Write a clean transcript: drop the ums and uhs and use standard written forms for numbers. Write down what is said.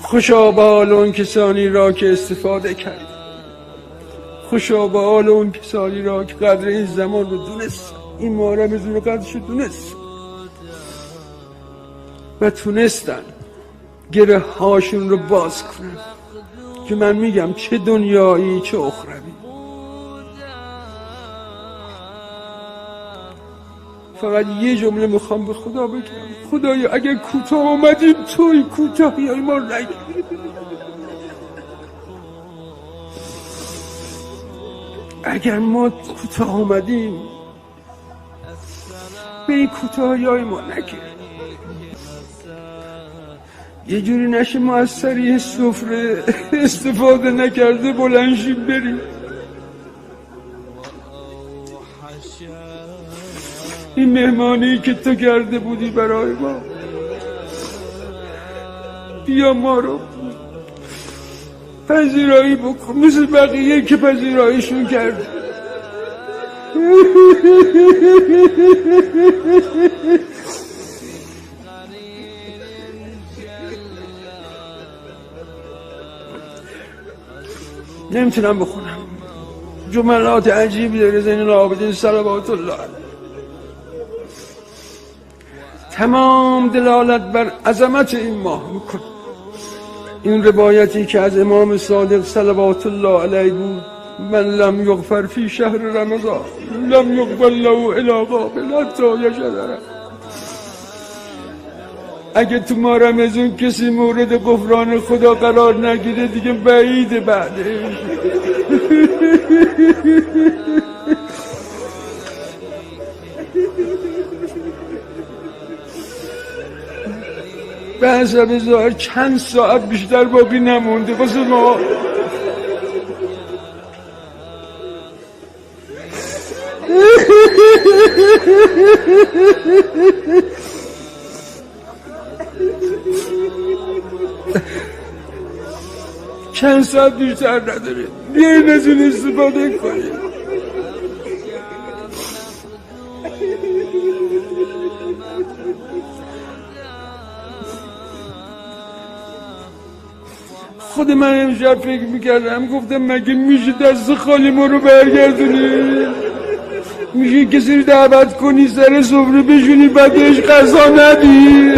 خوشا به حال اون کسانی را که استفاده کرد، خوشا به حال اون کسانی را که قدر این زمان رو دونست، این ماه رمضان قدرش رو دونست و تونستن گره هاشون رو باز کنن. که من میگم چه دنیایی چه اخروی. فقط یه جمله میخوام به خدا بگم: خدایا اگر کوتاه آمدیم توی کوتاهی های ما نگیر. اگر ما کوتاه آمدیم به این کوتاهی های ما نگیر. یه جوری نشه ما از سریع سفره استفاده نکرده بلنشیم بریم. این مهمانی که تو کرده بودی برای ما، بیا ما رو پذیرایی بکن مثل بقیه که پذیراییشون کرد. نمیتونم بخونم، جملات عجیبی داره زین العابدین صلوات الله علیه. تمام دلالت بر عظمت این ماه میکنه. این روایتی که از امام صادق صلوات الله علیه بود: من لم یغفر فی شهر رمضان لم یقبل له الی قابل حتی یشهر. اگه تو ماه رمضان کسی مورد غفران خدا قرار نگیره دیگه بعیده بعدش. به حسب ظاهر چند ساعت بیشتر باقی نمونده واسه ما. چند ساعت بیشتر نداره، بیاین از این استفاده کنیم. خود من امشب فکر میکردم، گفتم مگه میشه دست خالی ما رو برگردونی؟ میشه کسی رو دعوت کنی سر سفره بشونی بعدش غذا ندی؟